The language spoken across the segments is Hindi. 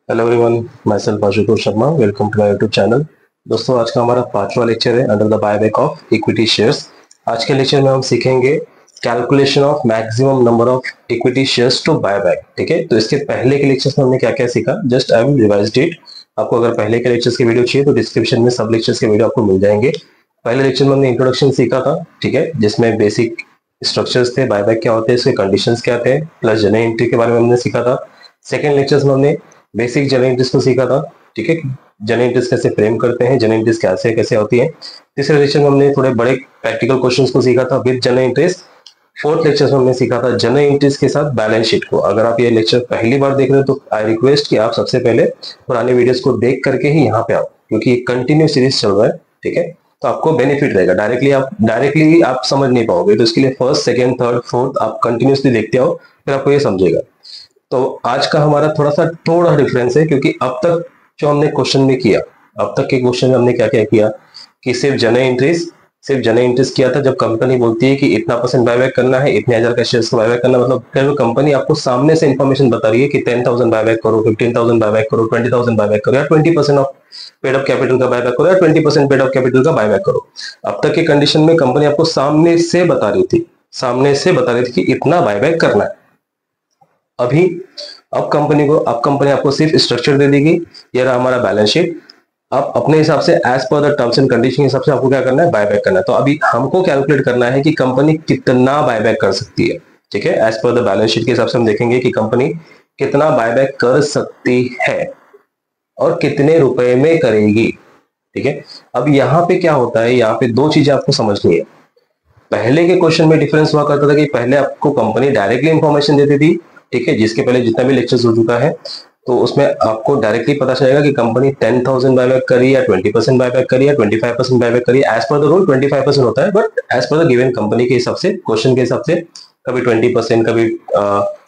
Hello everyone, myself Ashutosh Sharma. Welcome to my YouTube channel. दोस्तों, आज का हमारा 5वां लेक्चर है under the buyback of equity shares. आज के लेक्चर में हम सीखेंगे calculation of maximum number of equity shares to buyback. ठीक है, तो इसके पहले के लेक्चर्स में हमने क्या क्या सीखा, just I will revise it. आपको अगर पहले के लेक्चर्स के वीडियो चाहिए तो डिस्क्रिप्शन में सब लेक्चर्स के वीडियो आपको मिल जाएंगे। पहले लेक्चर में हमने इंट्रोडक्शन सीखा था, ठीक है, जिसमें बेसिक स्ट्रक्चर्स थे, बायबैक क्या होते हैं, इसके कंडीशंस क्या थे, प्लस जनरल एंट्री के बारे में हमने सीखा था। सेकेंड लेक्चर्स में हमने बेसिक जनरल एंट्रीज को सीखा था, ठीक है, जनरल एंट्रीज कैसे फ्रेम करते हैं, जनरल एंट्रीज कैसे कैसे होती है। तीसरे लेक्चर में हमने थोड़े बड़े प्रैक्टिकल क्वेश्चंस को सीखा था with general entries. Fourth lecture में हमने सीखा था जनरल एंट्रीज के साथ बैलेंस शीट को। अगर आप ये लेक्चर पहली बार देख रहे हो तो आई रिक्वेस्ट कि आप सबसे पहले पुराने वीडियोस को देख करके ही यहाँ पे आओ, क्योंकि कंटिन्यू सीरीज चल रहा है, ठीक है, तो आपको बेनिफिट रहेगा। डायरेक्टली आप समझ नहीं पाओगे, तो इसके लिए फर्स्ट, सेकेंड, थर्ड, फोर्थ आप कंटिन्यूसली देखते आओ, फिर आपको ये समझेगा। तो आज का हमारा थोड़ा डिफरेंस है, क्योंकि अब तक जो हमने क्वेश्चन में किया, अब तक के क्वेश्चन में हमने क्या क्या किया कि सिर्फ जनरल एंट्रीज किया था। जब कंपनी बोलती है कि इतना % बायबैक करना है, इतने हजार का शेयर्स को बायबैक करना, मतलब फिर कंपनी आपको सामने से इंफॉर्मेशन बता रही है कि 10,000 बायबैक करो, 15,000 बायबैक करो, 20,000 बायबैक करो, या 20% ऑफ पेड अप कैपिटल का बायबैक करो, या 20% पेड अप कैपिटल का बायबैक करो। अब तक के कंडीशन में कंपनी आपको सामने से बता रही थी कि इतना बायबैक करना है। अब कंपनी आपको सिर्फ स्ट्रक्चर दे देगी, ये रहा हमारा बैलेंस शीट। अब अपने हिसाब से as per the terms and condition के हिसाब से आपको क्या करना है, बायबैक करना है। तो अभी हमको कैलकुलेट करना है कि कंपनी कितना बायबैक कर सकती है, ठीक है। As per the balance sheet के हिसाब से हम देखेंगे कि कंपनी कितना बायबैक कर सकती है और कितने रुपए में करेगी, ठीक है। अब यहाँ पे क्या होता है, यहाँ पे दो चीजें आपको समझनी है। पहले के क्वेश्चन में डिफरेंस हुआ करता था कि पहले आपको कंपनी डायरेक्टली इंफॉर्मेशन देती थी, ठीक है, जिसके पहले जितना भी लेक्चर्स हो चुका है, तो उसमें आपको डायरेक्टली पता चलेगा कि कंपनी 10,000 बायबैक करी, या 20% बायबैक करी, या 25% बायबैक करी। एज पर द रूल 25% होता है, but as per the given company के हिसाब से, क्वेश्चन के हिसाब से, कभी 20%, कभी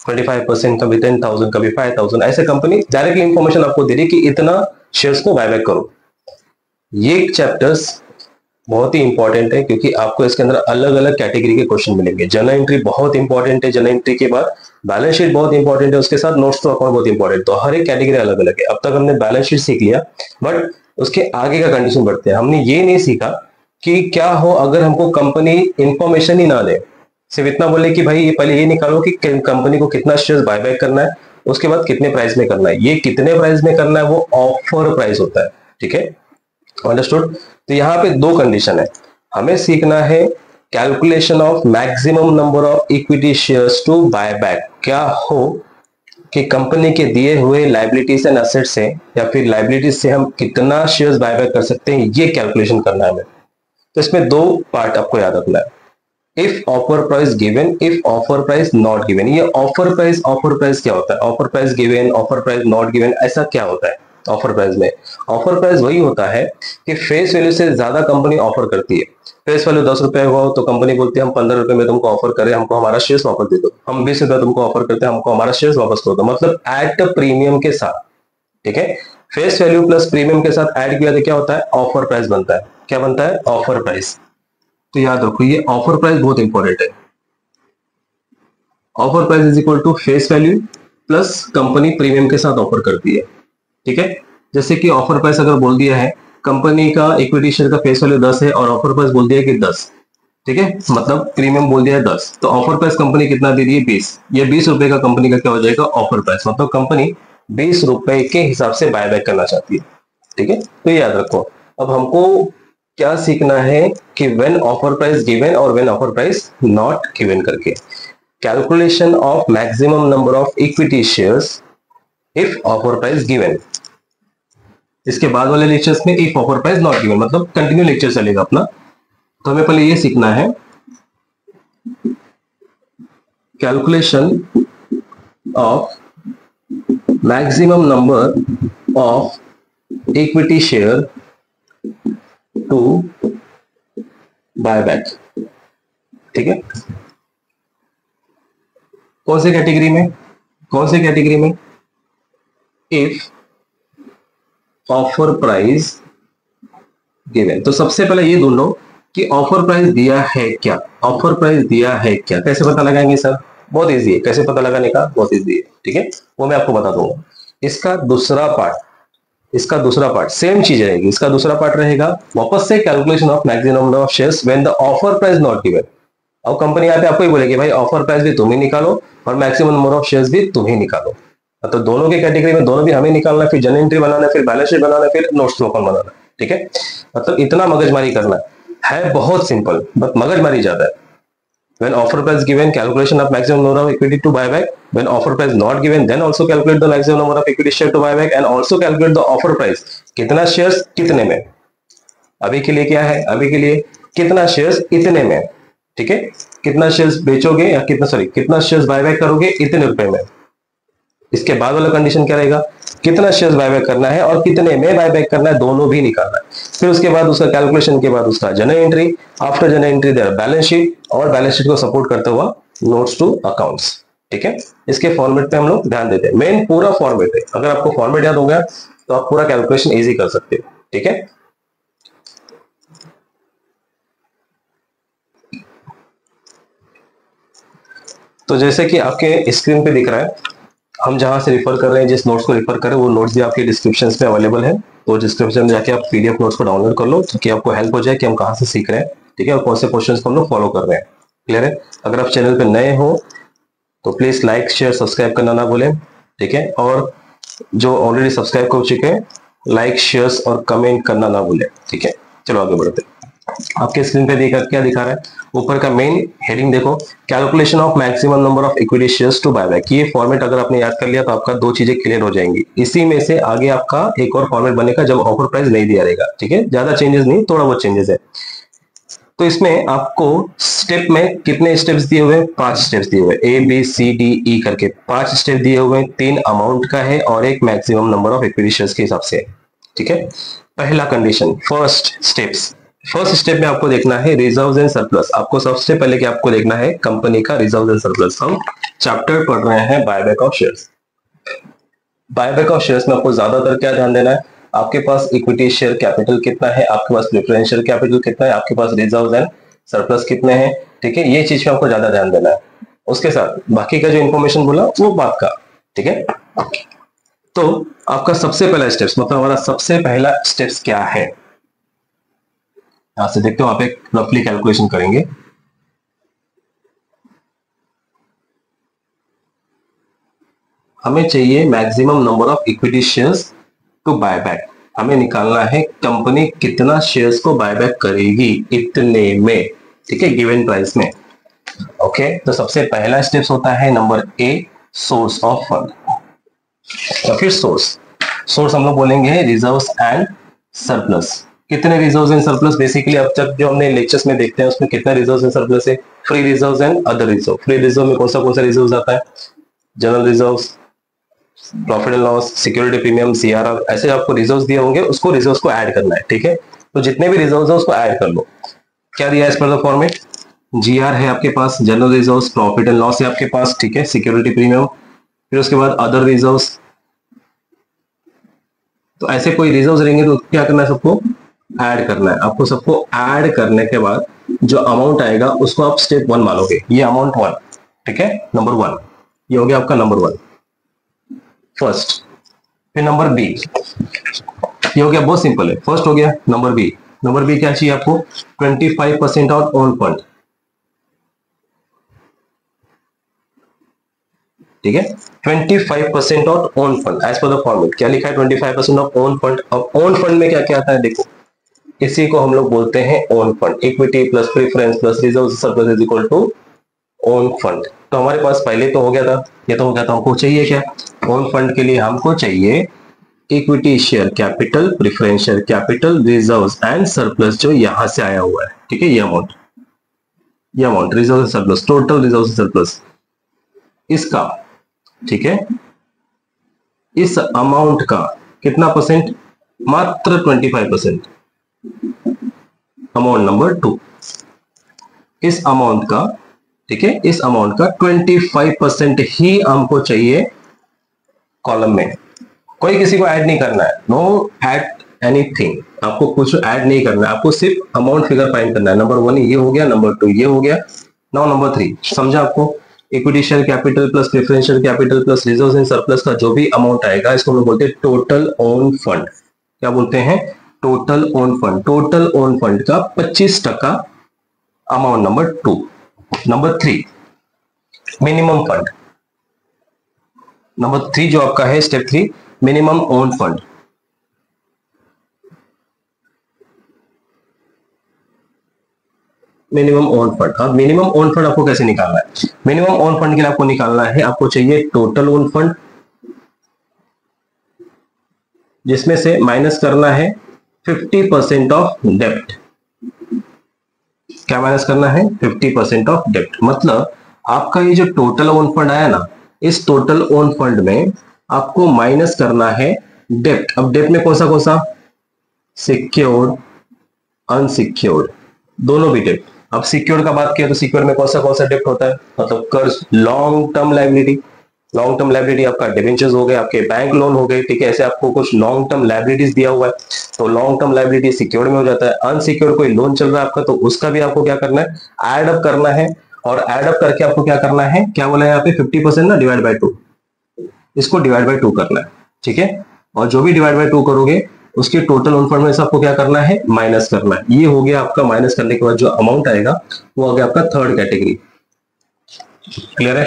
25%, कभी 10,000, कभी 5,000, ऐसे कंपनी डायरेक्टली इंफॉर्मेशन आपको दे रही कि इतना शेयर्स को बायबैक करो। ये चैप्टर्स बहुत ही इंपॉर्टेंट है, क्योंकि आपको इसके अंदर अलग अलग कैटेगरी के क्वेश्चन मिलेंगे। जनरल एंट्री बहुत इंपॉर्टेंट है, जनरल एंट्री के बाद बैलेंस शीट बहुत इंपॉर्टेंट है, उसके साथ नोट्स टू अकाउंट बहुत इंपॉर्टेंट। तो हर एक कैटेगरी अलग अलग है। अब तक हमने बैलेंस शीट सीख लिया, बट उसके आगे का कंडीशन बढ़ते हैं। हमने ये नहीं सीखा कि क्या हो अगर हमको कंपनी इंफॉर्मेशन ही ना दे, सिर्फ इतना बोले कि भाई ये पहले ये निकालो कि कंपनी को कितना शेयर बायबैक करना है, उसके बाद कितने प्राइस में करना है। ये कितने प्राइस में करना है वो ऑफर प्राइस होता है, ठीक है, अंडरस्टूड। तो यहाँ पे दो कंडीशन है, हमें सीखना है calculation of maximum number of equity shares to buyback. क्या हो कि कंपनी के दिए हुए लाइबिलिटीज एंड एसेट्स से, या फिर लाइबिलिटीज से हम कितना शेयर्स बायबैक कर सकते हैं, ये कैलकुलेशन करना है हमें। तो इसमें दो पार्ट आपको याद रखना है। If offer price given, if offer price not given. ये ऑफर प्राइस क्या होता है, offer price given, offer price not given, ऐसा क्या होता है ऑफर प्राइस में? ऑफर प्राइस वही होता है कि फेस वैल्यू से ज्यादा कंपनी ऑफर करती है। फेस वैल्यू 10 रुपए हो तो कंपनी बोलती है हम 15 रुपए में तुमको ऑफर करें, हमको हमारा शेयर्स वापस दे दो। हम 20 रुपए तुमको ऑफर करते हैं, हमको हमारा शेयर्स वापस कर दो, मतलब एट प्रीमियम के साथ, ठीक है। फेस वैल्यू प्लस प्रीमियम के साथ ऐड किया तो क्या होता है, ऑफर प्राइस बनता है। क्या बनता है, ऑफर प्राइस। तो याद रखो ये ऑफर प्राइस बहुत इंपॉर्टेंट है। Offer price is equal to face value plus company premium के साथ ऑफर करती है, ठीक है। जैसे कि ऑफर प्राइस अगर बोल दिया है कंपनी का इक्विटी शेयर का फेस वैल्यू 10 है और ऑफर प्राइस बोल दिया कि 10, ठीक है, मतलब प्रीमियम बोल दिया है 10, तो ऑफर प्राइस कंपनी कितना दे रही है, 20। ये 20 रुपए का कंपनी का क्या हो जाएगा, ऑफर प्राइस, मतलब कंपनी 20 रुपए के हिसाब से बायबैक करना चाहती है, ठीक है। तो याद रखो, अब हमको क्या सीखना है कि व्हेन ऑफर प्राइस गिवन और when offer price not given करके calculation of maximum number of equity shares if offer price given. इसके बाद वाले लेक्चर्स में if offer price not given, मतलब कंटिन्यू लेक्चर चलेगा अपना। तो हमें पहले ये सीखना है calculation of maximum number of equity share to buyback, ठीक है। कौन से कैटेगरी में, इफ ऑफर प्राइस गिवन। तो सबसे पहले ये ढूंढो कि ऑफर प्राइस दिया है क्या, ऑफर प्राइस दिया है क्या। कैसे पता लगाएंगे सर, बहुत इजी है, कैसे पता लगाने का, बहुत इजी है, ठीक है, वो मैं आपको बता दूंगा। इसका दूसरा पार्ट सेम चीज रहेगी। इसका दूसरा पार्ट रहेगा वापस से calculation of maximum number of shares when the offer price not given. अब कंपनी यहाँ पे आपको ही बोलेगी भाई ऑफर प्राइस भी तुम ही निकालो और मैक्सिमम नंबर ऑफ शेयर्स भी तुम ही निकालो। तो दोनों के कैटेगरी में दोनों भी हमें निकालना है, फिर जनरल एंट्री बनाना है, फिर बैलेंस शीट बनाना है, फिर नोट्स टू अकाउंट बनाना है, ठीक है। मतलब इतना मगजमारी करना है, बहुत सिंपल, बट मगजमारी ज्यादा है। When offer price given, calculation of maximum number of equity to buyback. When offer price not given, then also calculate the maximum number of equity share to buyback and also calculate the offer price. कितना शेयर्स कितने में, अभी के लिए क्या है, अभी के लिए कितना शेयर्स इतने में, ठीक है, कितना शेयर्स बेचोगे या कितना शेयर्स बायबैक करोगे इतने रुपए में। इसके बाद वाला कंडीशन क्या रहेगा, कितना शेयर्स बायबैक करना है और कितने में बायबैक करना है, दोनों भी निकालना है। फिर उसके बाद उसका कैलकुलेशन के बाद उसका general entry, after general entry their balance sheet, और बैलेंस शीट को सपोर्ट करता हुआ नोट्स टू अकाउंट्स, ठीक है। इसके फॉर्मेट पे हम लोग ध्यान देते हैं, मेन पूरा फॉर्मेट है। अगर आपको फॉर्मेट याद हो गया तो आप पूरा कैलकुलेशन इजी कर सकते हो, ठीक है। तो जैसे कि आपके स्क्रीन पे दिख रहा है, हम जहां से रेफर कर रहे हैं, जिस नोट्स को रेफर कर रहे हैं वो नोट्स भी आपके डिस्क्रिप्शन में अवेलेबल है। तो डिस्क्रिप्शन में जाके आप पीडीएफ नोट्स को डाउनलोड कर लो ताकि आपको हेल्प हो जाए कि हम कहां से सीख रहे हैं, ठीक है, और कौन से क्वेश्चंस को हम लोग फॉलो कर रहे हैं। क्लियर है। अगर आप चैनल पे नए हो तो प्लीज लाइक शेयर सब्सक्राइब करना ना भूलें, ठीक है, और जो ऑलरेडी सब्सक्राइब कर चुके हैं लाइक शेयर्स और कमेंट करना ना भूलें, ठीक है। चलो आगे बढ़ते हैं। आपके स्क्रीन पे क्या दिखा रहा है, ऊपर का मेन हेडिंग देखो, calculation of maximum number of equity shares to buyback. ये फॉर्मेट अगर आपने याद कर लिया तो आपका दो चीजें क्लियर हो जाएंगी। इसी में से आगे आपका एक और फॉर्मेट बनेगा जब ऑफर प्राइस नहीं दिया रहेगा, ठीक है, ज्यादा चेंजेस नहीं, थोड़ा बहुत चेंजेस है। तो इसमें आपको स्टेप में कितने स्टेप्स दिए हुए हैं, 5 स्टेप्स दिए हुए, ABCDE करके 5 स्टेप दिए हुए हैं। 3 अमाउंट का है और एक maximum number of equity shares के हिसाब से, ठीक है। पहला कंडीशन, फर्स्ट स्टेप में आपको देखना है रिजर्व्स एंड सरप्लस। आपको सबसे पहले क्या आपको देखना है, कंपनी का रिजर्व्स एंड सरप्लस। हम चैप्टर पढ़ रहे हैं buyback of shares. Buyback of shares में आपको ज्यादातर क्या ध्यान देना है, आपके पास इक्विटी शेयर कैपिटल कितना है, आपके पास प्रेफरेंशियल कैपिटल कितना है, आपके पास रिजर्व्स एंड सरप्लस कितने हैं, ठीक है, ये चीज में आपको ज्यादा ध्यान देना है। उसके साथ बाकी का जो इंफॉर्मेशन बोला वो बात का, ठीक है। तो आपका सबसे पहला स्टेप्स, मतलब हमारा सबसे पहला स्टेप्स क्या है, यहां से देखते हो, आप एक रफली कैलकुलेशन करेंगे। हमें चाहिए maximum number of equity shares to buyback. हमें निकालना है कंपनी कितना शेयर्स को बायबैक करेगी इतने में, ठीक है, गिवन प्राइस में। ओके, तो सबसे पहला स्टेप्स होता है number A, source of fund. तो फिर सोर्स हम लोग बोलेंगे रिजर्व्स एंड सरप्लस। कितने रिजर्व्स एंड सरप्लस, बेसिकली अब तक जो हमने लेक्चर्स में देखते हैं उसमें कितना रिजर्व्स एंड सरप्लस है, free reserves and other reserve. Free reserve में कौन सा रिजर्व्स आता है, general reserves, profit and loss, security premium, CRR, ऐसे आपको रिजर्व्स दिए होंगे, उसको रिजर्व्स को ऐड करना है, ठीक है। तो जितने भी रिजर्व्स है उसको ऐड कर लो। क्या दिया है इस पर द फॉर्मेट, जीआर है आपके पास, general reserves, profit and loss है आपके पास, ठीक है, सिक्योरिटी प्रीमियम, फिर उसके बाद अदर रिजर्व्स। तो ऐसे कोई रिजर्व्स रहेंगे तो क्या करना है, सबको ऐड करना है। आपको सबको ऐड करने के बाद जो अमाउंट आएगा उसको आप स्टेप 1 मानोगे, ये अमाउंट 1, ठीक है, नंबर 1, ये हो गया आपका नंबर 1 फर्स्ट। फिर नंबर बी, ये हो गया, बहुत सिंपल है, फर्स्ट हो गया। नंबर बी क्या चाहिए आपको, 25% ऑफ ओन फंड, ठीक है, 25% of own fund as per the format. क्या लिखा है, 25% ऑफ ओन फंड। अब ओन फंड में क्या क्या आता है, देखो, इसी को हम लोग बोलते हैं own fund. Equity plus preference plus reserve surplus is equal to own fund. तो हमारे पास पहले तो हो गया था, ये तो हो गया था। हमको चाहिए क्या, ओन फंड के लिए हमको चाहिए equity share capital, preferential capital, reserves and surplus जो यहां से आया हुआ है, ठीक है, ये amount reserve surplus, total reserve surplus इसका, ठीक है, इस अमाउंट का कितना परसेंट, मात्र 25%। अमाउंट नंबर 2, इस अमाउंट का, ठीक है, इस अमाउंट का 25% ही हमको चाहिए कॉलम में। कोई किसी को ऐड नहीं करना है, नो ऐड एनीथिंग, आपको कुछ ऐड नहीं करना है, आपको सिर्फ अमाउंट फिगर फाइंड करना है। नंबर 1 ये हो गया, नंबर 2 ये हो गया, नाउ नंबर 3, समझा आपको। Equity share capital plus preferential capital plus reserves and surplus का जो भी अमाउंट आएगा इसको हम लोग बोलते हैं टोटल ओन फंड। क्या बोलते हैं? Total own fund. Total own fund का 25% amount number 2। Number 3 minimum fund. Number 3 जो आपका है step 3 minimum own fund. Minimum own fund. अब मिनिमम ओन फंड आपको कैसे निकालना है? मिनिमम ओन फंड के लिए आपको निकालना है, आपको चाहिए टोटल ओन फंड जिसमें से माइनस करना है 50% ऑफ डेप्ट। क्या माइनस करना है? 50% ऑफ डेप्ट। मतलब आपका ये जो टोटल ओन फंड आया ना, इस टोटल ओन फंड में आपको माइनस करना है डेप्ट। अब डेप्ट में कौन सा? सिक्योर्ड, अनसिक्योर्ड, दोनों भी डेप्ट। अब सिक्योर्ड का बात किया तो सिक्योर्ड में कौन सा डेप्ट होता है? मतलब कर्ज, long term liability. Long term liability आपका डिबेंचर्स हो गए, आपके बैंक लोन हो गए, ठीक है। ऐसे आपको कुछ लॉन्ग टर्म लायबिलिटीज दिया हुआ है तो लॉन्ग टर्म लायबिलिटी सिक्योर्ड में हो जाता है। अनसिक्योर्ड कोई लोन चल रहा है आपका तो उसका भी आपको क्या करना है? एड अप करना है। और एड अप करके आपको क्या करना है? क्या बोला है यहाँ पे? 50% ना डिवाइड बाय 2, इसको डिवाइड बाय 2 करना है, ठीक है। और जो भी डिवाइड बाय 2 करोगे उसके टोटल ओन फंड में से आपको क्या करना है? माइनस करना है। ये हो गया आपका। माइनस करने के बाद जो अमाउंट आएगा वो हो गया आपका थर्ड कैटेगरी। क्लियर है?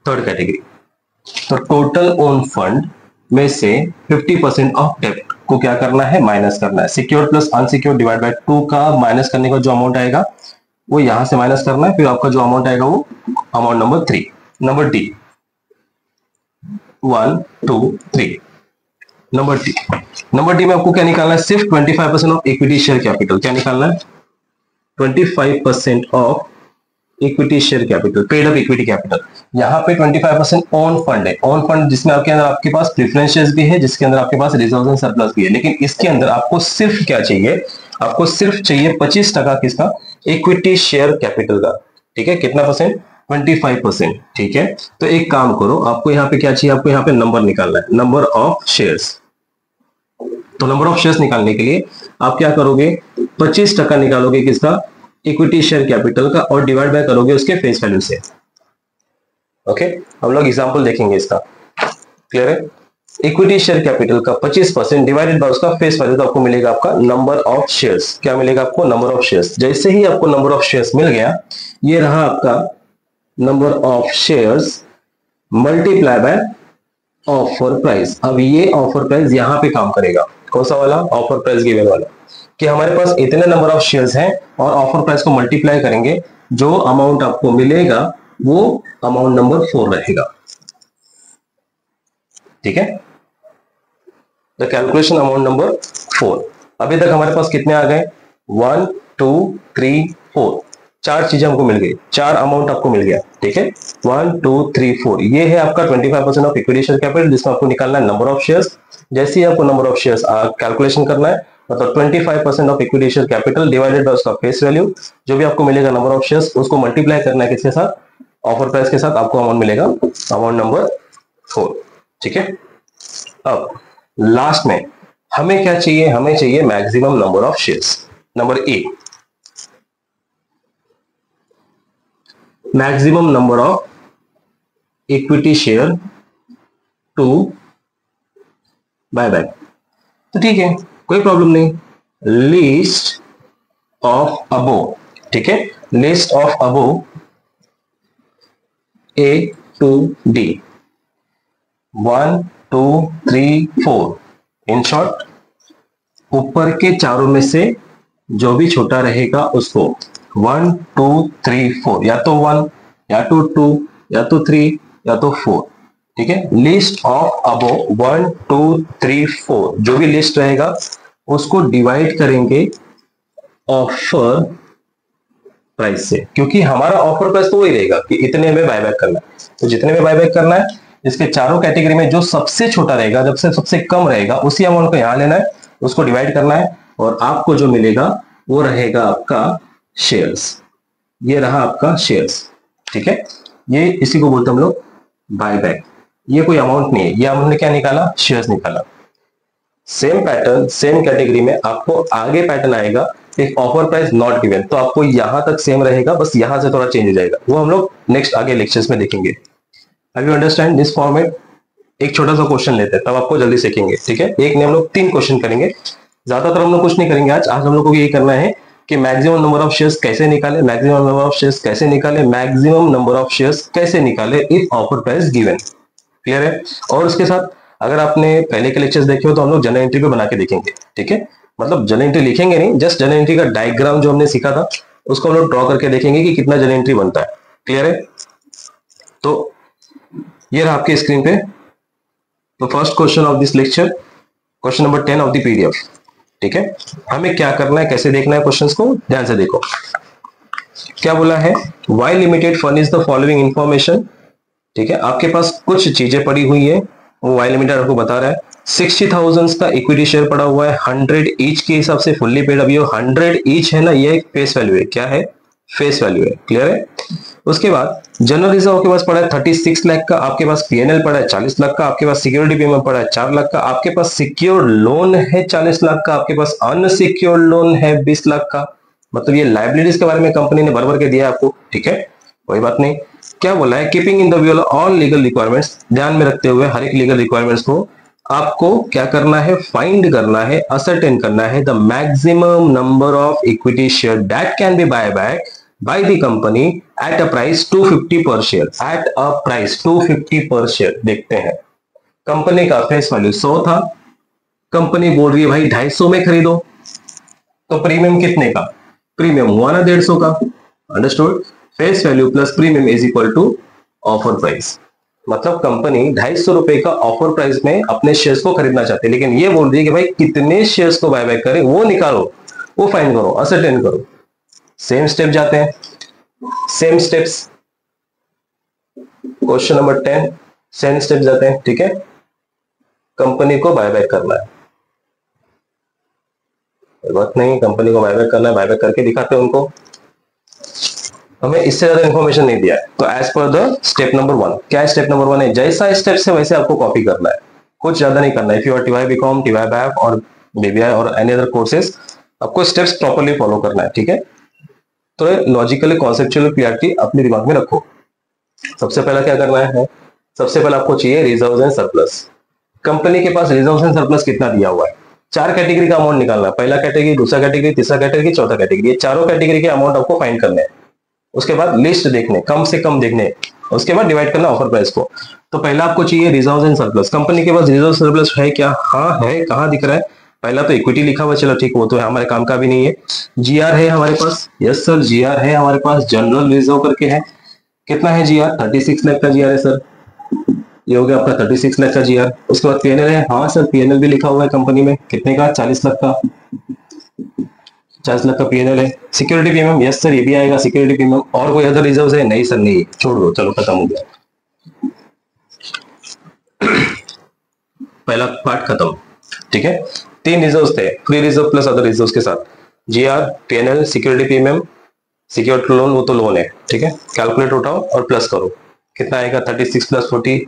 Third category. तो टोटल ओन फंड में से 50% ऑफ डेप्ट को क्या करना है? माइनस करना है। Secured plus unsecured divide by 2 का माइनस करने का जो अमाउंट आएगा वो यहां से माइनस करना है। फिर आपका जो अमाउंट आएगा वो amount number 3। Number D 1 2 3। Number D में आपको क्या निकालना है? सिर्फ 25% ऑफ इक्विटी शेयर कैपिटल। क्या निकालना है? 25% of equity share capital, paid up equity capital. यहाँ पे 25% ओन फंड है। ओन फंड जिसमें आपके अंदर आपके पास प्रेफरेंशियल्स भी है, जिसके अंदर आपके पास रिजर्व्स एंड सरप्लस भी है। लेकिन इसके अंदर आपको सिर्फ क्या चाहिए? आपको सिर्फ चाहिए 25% किसका? इक्विटी शेयर कैपिटल का, ठीक है। कितना परसेंट? 25%, ठीक है। तो एक काम करो, आपको यहाँ पे क्या चाहिए? आपको यहाँ पे नंबर निकालना है, नंबर ऑफ शेयर्स। तो नंबर ऑफ शेयर्स निकालने के लिए आप क्या करोगे? 25% निकालोगे किसका? इक्विटी शेयर कैपिटल का, और डिवाइड बाय करोगे उसके फेस वैल्यू से। ओके, हम लोग एग्जांपल देखेंगे इसका। क्लियर है? इक्विटी शेयर कैपिटल का 25% डिवाइडेड बाय उसका फेस वैल्यू, तो आपको मिलेगा आपका नंबर ऑफ शेयर्स। क्या मिलेगा आपको? Number of shares. जैसे ही आपको नंबर ऑफ शेयर्स मिल गया, ये रहा आपका number of shares multiply by offer price. अब ये ऑफर प्राइस यहां पे काम करेगा। कौन सा वाला? ऑफर प्राइस गिवन वाला। कि हमारे पास इतने नंबर ऑफ शेयर्स हैं और ऑफर प्राइस को मल्टीप्लाई करेंगे, जो अमाउंट आपको मिलेगा वो अमाउंट नंबर 4 रहेगा, ठीक है। The calculation amount number 4। अभी तक हमारे पास कितने आ गए? 1 2 3 4। 4 चीजें हमको मिल गई, 4 अमाउंट आपको मिल गया, ठीक है। 1 2 3 4। ये है आपका 25% ऑफ इक्विटी शेयर कैपिटल, जिसमें आपको निकालना है नंबर ऑफ शेयर्स। जैसे ही आपको नंबर ऑफ शेयर्स कैलकुलेशन करना है, मतलब 25% of equity share capital divided by उसका फेस वैल्यू, जो भी आपको मिलेगा नंबर ऑफ शेयर्स, उसको मल्टीप्लाई करना है किसके साथ? ऑफर प्राइस के साथ। आपको अमाउंट मिलेगा अमाउंट नंबर 4, ठीक है। अब लास्ट में हमें क्या चाहिए? हमें चाहिए maximum number of shares. Number A, maximum number of equity share to buy back. तो ठीक है, कोई प्रॉब्लम नहीं। लिस्ट ऑफ अबोव, ठीक है। List of above A to D 1 2 3 4। In short, ऊपर के चारों में से जो भी छोटा रहेगा उसको 1 2 3 4, या तो 1 या तो 2 या तो 3 या तो 4, ठीक है। लिस्ट ऑफ अबोव 1 2 3 4, जो भी लिस्ट रहेगा उसको डिवाइड करेंगे ऑफर प्राइस से, क्योंकि हमारा ऑफर प्राइस तो वही रहेगा कि इतने में बायबैक करना है। तो जितने में बायबैक करना है, इसके चारों कैटेगरी में जो सबसे छोटा रहेगा, जब से सबसे कम रहेगा, उसी अमाउंट को यहां लेना है, उसको डिवाइड करना है, और आपको जो मिलेगा वो रहेगा आपका शेयर्स। ये रहा आपका शेयर्स, ठीक है। ये इसी को बोलते हम लोग बायबैक। ये कोई अमाउंट नहीं है, ये हमने क्या निकाला? शेयर्स निकाला। सेम पैटर्न सेम कैटेगरी में आपको आगे पैटर्न आएगा if offer price not given, तो आपको यहां तक सेम रहेगा, बस यहां से थोड़ा चेंज हो जाएगा, वो हम लोग नेक्स्ट आगे लेक्चर्स में देखेंगे। अब यू अंडरस्टैंड दिस फॉर्मेट। एक छोटा सा क्वेश्चन लेते हैं, तब आपको जल्दी सीखेंगे, ठीक है। एक ने हम लोग 3 क्वेश्चन करेंगे, ज्यादातर हम लोग कुछ नहीं करेंगे आज हम लोग को यही करना है कि मैक्सिमम नंबर ऑफ शेयर्स कैसे निकाले, मैक्सिमम नंबर ऑफ शेयर्स कैसे निकाले, मैक्सिमम नंबर ऑफ शेयर्स कैसे निकाले if offer price given. Clear है। और उसके साथ अगर आपने पहले के लेक्चर्स देखे हो तो हम लोग जनरल एंट्री पे बना के देखेंगे, ठीक है। मतलब जनरल एंट्री लिखेंगे नहीं, जस्ट जनरल एंट्री का डायग्राम जो हमने सीखा था उसको हम लोग ड्रॉ करके देखेंगे कि कितना जनरल एंट्री बनता है। क्लियर है। तो ये रहा आपके स्क्रीन पे तो first question of this lecture, question number 10 of the PDF, ठीक है। हमें क्या करना है, कैसे देखना है क्वेश्चंस को, ध्यान से देखो। क्या बोला है, Y limited furnish the following information, ठीक है। आपके पास कुछ चीजें पड़ी हुई है, वो वाई लिमिटेड आपको बता रहा है 60,000 का इक्विटी शेयर पड़ा हुआ है, 100 ईच के हिसाब से फुल्ली पेड। अभी 100 ईच है ना, ये एक फेस वैल्यू है, क्या है, फेस वैल्यू है। क्लियर है। उसके बाद जनरल रिजर्व आपके पास पड़ा है 36 लाख का, आपके पास पीएनएल पड़ा है 40 लाख का, आपके पास सिक्योरिटी पेमेंट पड़ा है 4 लाख का, आपके पास सिक्योर्ड लोन है 40 लाख का, आपके पास अनसिक्योर्ड लोन है 20 लाख का। मतलब ये लाइबिलिटीज के बारे में कंपनी ने भर के दिया है आपको, ठीक है, कोई बात नहीं। क्या बोला है, keeping in the view all legal requirements, ध्यान में रखते हुए हर एक लीगल रिक्वायरमेंट्स को आपको क्या करना है, फाइंड करना है, असरटेन करना है the maximum number of equity share that can be buy back by the company at a price 250 per share, at a price 250 per share। देखते हैं, कंपनी का फेस वैल्यू 100 था, कंपनी बोल रही है भाई 250 में खरीदो, तो प्रीमियम कितने का, प्रीमियम हुआ ना 150 का। Understood. Face value plus premium is equal to offer price. मतलब कंपनी 250 रुपए का ऑफर प्राइस में अपने शेयर्स को खरीदना चाहती है, लेकिन ये बोल रही है कि भाई कितने शेयर्स को बायबैक करें वो निकालो, वो फाइंड करो, असरटेन करो। सेम स्टेप जाते हैं, same steps, question number 10 same step जाते हैं, ठीक है। कंपनी को बायबैक करना है, बात नहीं, कंपनी को बायबैक करना है, बायबैक करके दिखाते हैं उनको। हमें इससे ज्यादा इंफॉर्मेशन नहीं दिया है, तो as per the step number 1, क्या स्टेप नंबर 1 है, जैसा स्टेप है वैसे आपको कॉपी करना है, कुछ ज्यादा नहीं करना है। If you are TY BCom, TY back और बीबीआई और एनी अदर कोर्सेज, आपको स्टेप्स प्रॉपर्ली फॉलो करना है, ठीक है। तो लॉजिकली कॉन्सेप्चुअल क्लियरिटी अपने दिमाग में रखो। सबसे पहला क्या करना है, सबसे पहले आपको चाहिए रिजर्व्स एंड सरप्लस। कंपनी के पास रिजर्व्स एंड सरप्लस कितना दिया हुआ है, 4 कैटेगरी का अमाउंट निकालना है, पहला कैटेगरी, दूसरा कैटेगरी, तीसरा कैटेगरी, चौथा कैटेगरी, ये चारों कैटेगरी के अमाउंट आपको फाइंड करने हैं। उसके बाद लिस्ट देखने, कम से कम देखने, उसके बाद डिवाइड करना ऑफर प्राइस को। तो पहला आपको चाहिए रिजर्व्स एंड सरप्लस। कंपनी के पास रिजर्व सरप्लस है क्या, हाँ है, कहाँ दिख रहा है, पहला तो इक्विटी लिखा हुआ, चलो ठीक, वो तो हमारे काम का भी नहीं है। जीआर है हमारे पास, यस सर जीआर है हमारे पास, जनरल रिजर्व करके है, कितना है जीआर, 36 लाख का जीआर है सर, ये हो गया आपका 36 लाख का जीआर। उसके बाद पीएनएल है, हाँ सर पीएनएल भी लिखा हुआ है कंपनी में, कितने का, 40 लाख का, 40 लाख का पीएनएल है। सिक्योरिटी प्रीमियम, यस सर ये भी आएगा सिक्योरिटी प्रीमियम। और कोई अदर रिजर्व है, नहीं सर नहीं, छोड़ दो, चलो खत्म हो गया, पहला पार्ट खत्म, ठीक है। 3 रिजर्व थे, free reserve plus other reserve के साथ, GR, PNL, security premium, secured loan, वो तो लोन है, ठीक है। कैलकुलेट उठाओ और प्लस करो, कितना आएगा, 36 प्लस 40,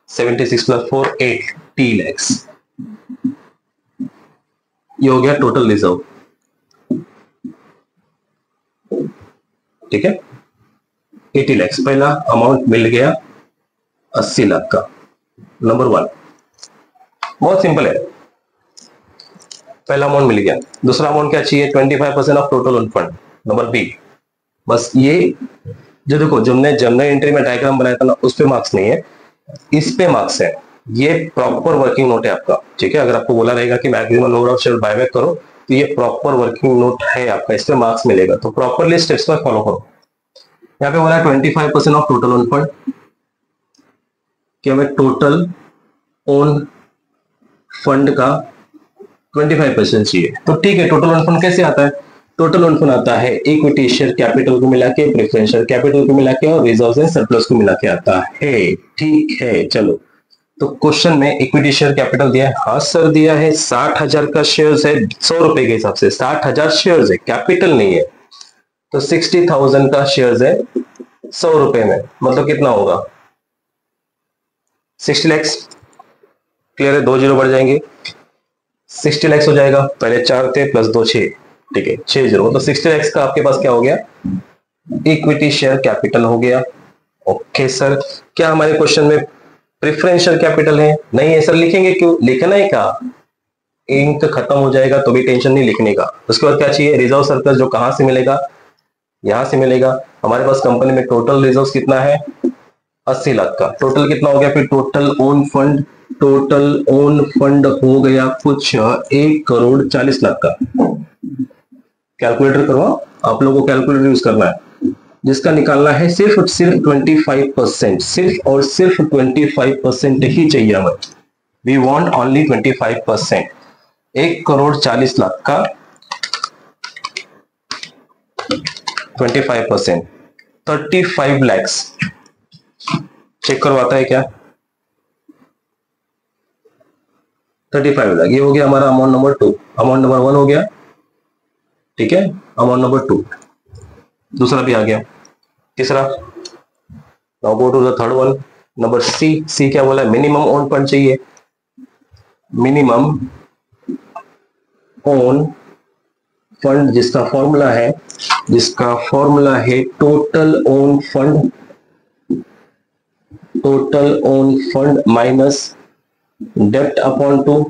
76 प्लस 4, 80 लैक्स। ये हो गया टोटल रिजर्व, ठीक है, 80 लैक्स। पहला अमाउंट मिल गया 80 लाख का, नंबर 1, बहुत सिंपल है, पहला अमाउंट मिल गया। दूसरा अमाउंट क्या चाहिए, 25% of total own fund, number B. बस ये जो देखो, जो हमने जनरल एंट्री में डायग्राम बनाया था ना, उस पे मार्क्स नहीं है, इस पे मार्क्स है। ये प्रॉपर वर्किंग नोट है आपका, ठीक है। अगर आपको बोला रहेगा कि maximum number of share buyback करो, तो ये प्रॉपर वर्किंग नोट है आपका, इस पे मार्क्स मिलेगा, तो प्रॉपरली स्टेप्स पर फॉलो करो। यहाँ पे बोला 25% ऑफ टोटल ओन फंड, कि हमें टोटल ओन फंड का 25% चाहिए, तो ठीक है। टोटल ओन फंड कैसे आता है, टोटल ओन फंड आता है इक्विटी शेयर कैपिटल को मिला के, प्रेफरेंशियल कैपिटल को मिला के और रिजर्व्स एंड सरप्लस को मिला के आता है, ठीक है। चलो, तो क्वेश्चन में इक्विटी शेयर कैपिटल दिया है, हाँ सर दिया है, 60,000 का शेयर्स है, 100 रुपए के हिसाब से 60,000 शेयर्स है, कैपिटल नहीं है, तो 60,000 का शेयर्स है 100 रुपए में, मतलब कितना होगा, 60 लैक्स। क्लियर है, 2 जीरो बढ़ जाएंगे, 60 लैक्स हो जाएगा, पहले 4 थे प्लस 2 6, ठीक है 60, तो 60 का आपके पास क्या हो गया, इक्विटी शेयर कैपिटल हो गया। ओके सर, क्या हमारे क्वेश्चन में प्रेफरेंशियल कैपिटल है? नहीं है सर, लिखेंगे क्यों, लिखना है क्या, इंक खत्म हो जाएगा तो भी टेंशन नहीं लिखने का। उसके बाद क्या चाहिए, रिजर्व सरप्लस, जो कहां से मिलेगा, यहां से मिलेगा। हमारे पास कंपनी में टोटल रिजर्व कितना है, 80 लाख का। टोटल कितना हो गया फिर, total own fund, total own fund हो गया कुछ 1,40,00,000 का। कैलकुलेटर करो, आप लोगों को कैलकुलेटर यूज करना है, जिसका निकालना है सिर्फ 25%, सिर्फ और सिर्फ 25% ही चाहिए हमें। We want only 25%। 1,40,00,000 का 25%, 35 lakhs। चेक करवाता है क्या, 35 लाख। ये हो गया हमारा अमाउंट नंबर 2। अमाउंट नंबर 1 हो गया, ठीक है, अमाउंट नंबर 2। दूसरा भी आ गया, तीसरा। Now go to the third one, number C. C क्या बोला है, मिनिमम ओन फंड चाहिए। मिनिमम ओन फंड जिसका फॉर्मूला है total own fund, total own fund minus डेप्ट अपॉन 2।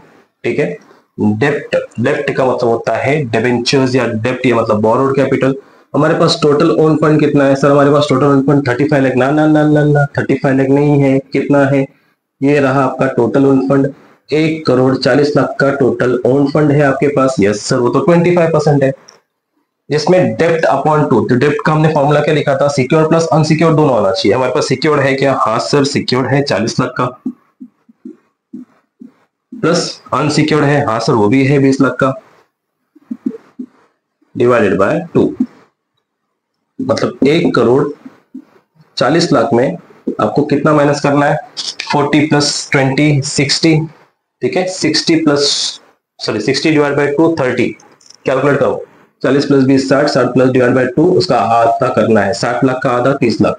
ठीक है, डेप्ट का मतलब होता है डिबेंचर्स या डेप्ट, ये मतलब बोरोड कैपिटल। हमारे पास टोटल ओन फंड कितना है सर, हमारे पास टोटल ओन फंड 35 लाख। ना ना ना ना ना, 35 लाख नहीं है, कितना है, ये रहा आपका टोटल ओन फंड। 1,40,00,000 का टोटल ओन फंड है आपके पास। यस सर, वो तो 25% है, जिसमें डेप्ट अपॉन 2। तो डेप्ट का हमने फॉर्मूला क्या लिखा था, सिक्योर प्लस अनसिक्योर दोनों होना चाहिए। हमारे पास सिक्योर्ड है क्या, हाँ सर सिक्योर्ड है 40 लाख का, प्लस अनसिक्योर्ड है, हाँ सर वो भी है 20 लाख का, डिवाइडेड बाय 2। मतलब 1,40,00,000 में आपको कितना माइनस करना है, 40 प्लस 20 60। ठीक है, 60 डिवाइड बाय 2 30। कैलकुलेट करो, 40 प्लस 20 60, 60 प्लस डिवाइड बाय 2 उसका आधा करना है, 60 लाख का आधा 30 लाख।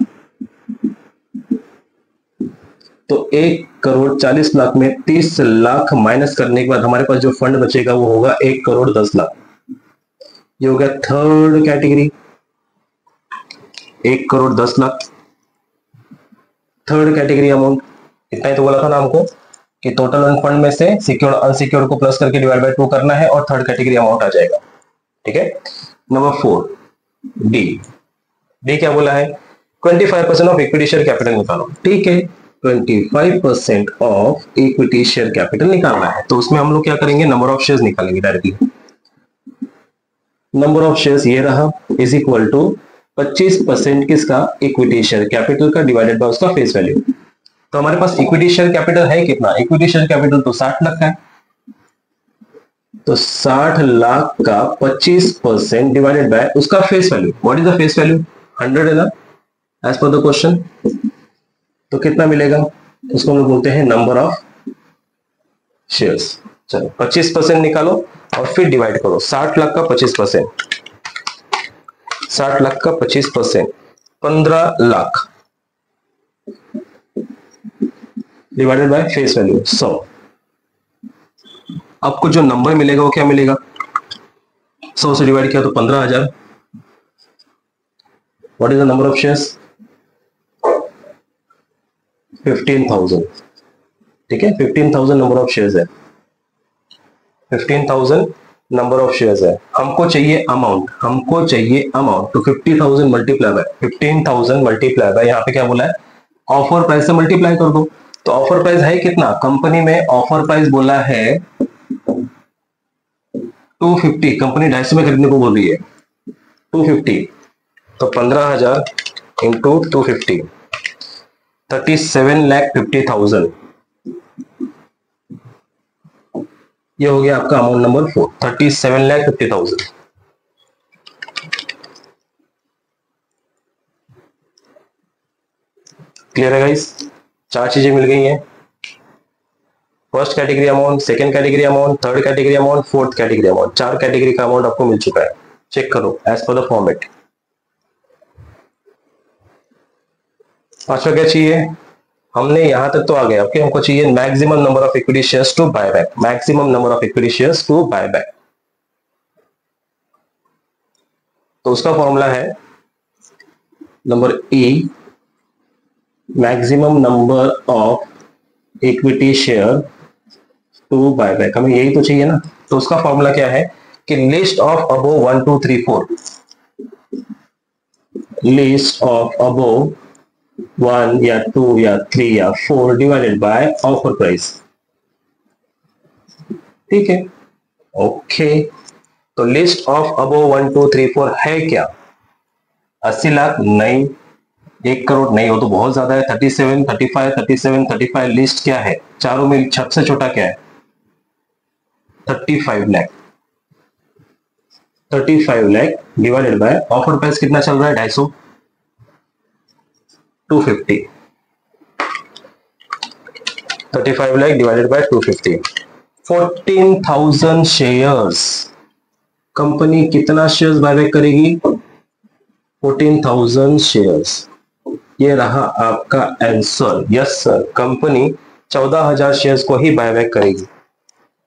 तो 1,40,00,000 में 30 लाख माइनस करने के बाद हमारे पास जो फंड बचेगा वो होगा 1,10,00,000। ये हो गया third category, 1,10,00,000 third category amount. इतना ही तो बोला था ना हमको कि टोटल ऑन फंड में से सिक्योर्ड अनसिक्योर्ड को प्लस करके डिवाइड बाय 2 करना है और थर्ड कैटेगरी अमाउंट आ जाएगा। ठीक है, नंबर 4 डी। डी क्या बोला है, 25% ऑफ इक्विटी शेयर कैपिटल निकालो। ठीक है, 25% ऑफ इक्विटी शेयर कैपिटल निकालना है, तो उसमें हम लोग क्या करेंगे, नंबर ऑफ शेयर्स निकालेंगे डायरेक्टली। नंबर ऑफ शेयर्स ये रहा, इज इक्वल टू 25% किसका, इक्विटी शेयर कैपिटल का डिवाइडेड बाय उसका फेस वैल्यू। तो हमारे पास इक्विटी शेयर कैपिटल है कितना, इक्विटी शेयर कैपिटल तो 60 लाख का है, तो 60 लाख का 25% डिवाइडेड बाय उसका face value. What is the face value, 100 है ना, एज पर द क्वेश्चन। तो कितना मिलेगा, उसको हम लोग बोलते हैं नंबर ऑफ शेयर्स। चलो 25% निकालो और फिर डिवाइड करो, 60 लाख का 25%, 60 लाख का 25%, 15 lakh divided by face value 100। आपको जो नंबर मिलेगा वो क्या मिलेगा, 100 से डिवाइड किया तो 15,000। What is the number of shares, 15,000। ठीक है, 15,000 नंबर ऑफ शेयर्स है, 15,000 नंबर ऑफ शेयर्स है। हमको चाहिए अमाउंट, तो 50,000 मल्टीप्लाई बाय 15,000 मल्टीप्लाई बाय, यहाँ पे क्या बोला है, ऑफर प्राइस से मल्टीप्लाई कर दो। तो ऑफर प्राइस है कितना, कंपनी में ऑफर प्राइस बोला है 250, कंपनी 250 में खरीदने को बोल रही है 250, तो 15,000 इंटू 250, 37,50,000। ये हो गया आपका अमाउंट नंबर 4, 37,50,000। क्लियर है गाइस, 4 चीजें मिल गई हैं, first category amount, second category amount, third category amount, fourth category amount. 4 category का अमाउंट आपको मिल चुका है। चेक करो एज पर द फॉर्मेट। पांचवा क्या चाहिए, हमने यहां तक तो आ गया, ओके। हमको चाहिए maximum number of equity shares to buy back, maximum number of equity shares to buy back. तो उसका फॉर्मूला है number E, maximum number of equity share to buyback. हमें यही तो चाहिए ना। तो उसका फॉर्मूला क्या है कि list of above 1 2 3 4, list of above 1 या 2 या 3 या 4 डिवाइडेड बाय ऑफर प्राइस। ठीक है, ओके। तो लिस्ट ऑफ अबोव 1 2 3 4 है क्या? 80 लाख नहीं, 1 करोड़ नहीं, वो तो बहुत ज्यादा है। 37 35 37 35 लिस्ट क्या है? चारों में सबसे छोटा क्या है? 35 lakh. 35 lakh divided by offer price कितना चल रहा है? 250, 250। 35 lakh divided by 250, 14,000 shares. Company कितना शेयर्स बायबैक करेगी? 14,000 शेयर्स। ये रहा आपका answer. Yes sir, company 14,000 shares को ही बायबैक करेगी।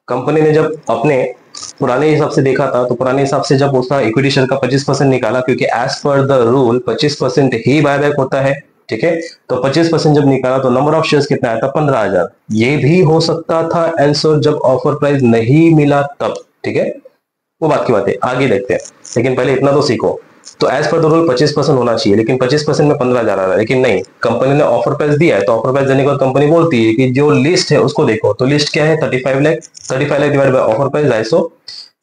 कंपनी ने जब अपने पुराने हिसाब से देखा था, तो पुराने हिसाब से जब उसका इक्विटी शेयर का 25% निकाला, क्योंकि as per the rule 25% he buyback होता है, ठीक है। तो 25% जब निकाला तो नंबर ऑफ शेयर्स कितना आया था? 15,000। ये भी हो सकता था आंसर जब ऑफर प्राइस नहीं मिला तब, ठीक है। वो बात की बात है, आगे देखते हैं, लेकिन पहले इतना तो सीखो। तो एज पर द रूल 25% होना चाहिए, लेकिन 25% में 15,000 आ रहा है। लेकिन नहीं, कंपनी ने ऑफर प्राइस दिया है, तो ऑफर प्राइस देने के बाद कंपनी बोलती है कि जो लिस्ट है उसको देखो। तो लिस्ट क्या है? 35 lakh. 35 lakh divide by offer price 250,